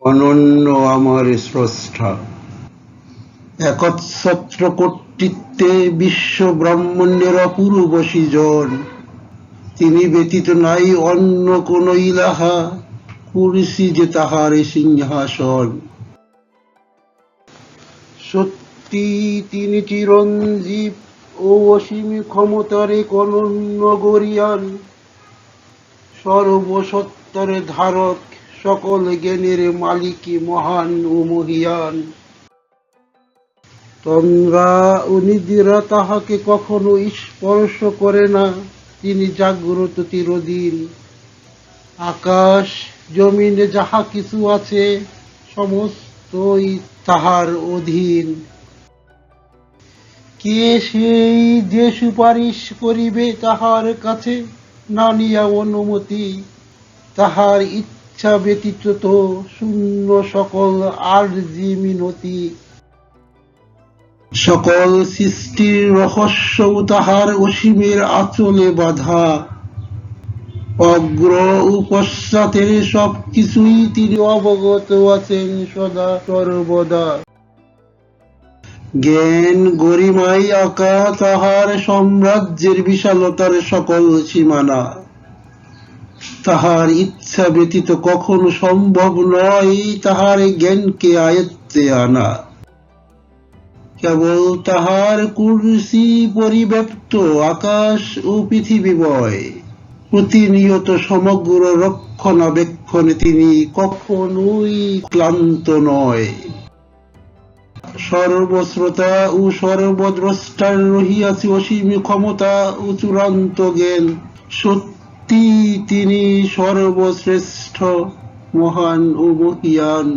অনন্য আমার স্রষ্টা। একচ্ছত্র কর্তৃত্বে বিশ্ব ব্রহ্মাণ্ডের অপূর্ব সৃজন। তিনি ব্যতীত নাই অন্য কোন ইলাহা, কুরসি যে তাহার সিংহাসন। সত্যি তিনি চিরঞ্জীব ও অসীম ক্ষমতার এক অনন্য গরিয়ান, সর্বসত্তার ধারক, সকল জ্ঞানের মালিক, মহান ও মহিয়ান। তন্দ্রা ও নিদ্রা তাহাকে কখনো স্পর্শ করে না, তিনি জাগ্রত চিরদিন। আকাশ জমিনে যাহা কিছু আছে, সমস্তই তাহার অধীন। কে সেই যে সুপারিশ করিবে তাহার কাছে, না নিয়া অনুমতি? তাহার ইচ্ছা ব্যতীত তো শূন্য সকল আরজি মিনতি। সকল সৃষ্টির রহস্যও তাহার অসীমের আঁচলে বাঁধা। অগ্র ও পশ্চাতের সব কিছুই তিনি অবগত আছেন সদা সর্বদা। জ্ঞান গরিমায় আঁকা তাহার সাম্রাজ্যের বিশালতার সকল সীমানা। তাহার ইচ্ছা ব্যতীত কখনো সম্ভব নয় তাহার জ্ঞানকে আয়ত্তে আনা। কেবল তাহার কুরসি পরিব্যাপ্ত আকাশ ও পৃথিবীময়। প্রতিনিয়ত সমগ্র রক্ষণাবেক্ষণে তিনি কখনোই ক্লান্ত নয়। সর্বশ্রোতা ও সর্বদ্রষ্টার রহিয়াছে অসীম ক্ষমতা ও চূড়ান্ত জ্ঞান। সত্যি তিনি সর্বশ্রেষ্ঠ, মহান ও মহিয়ান।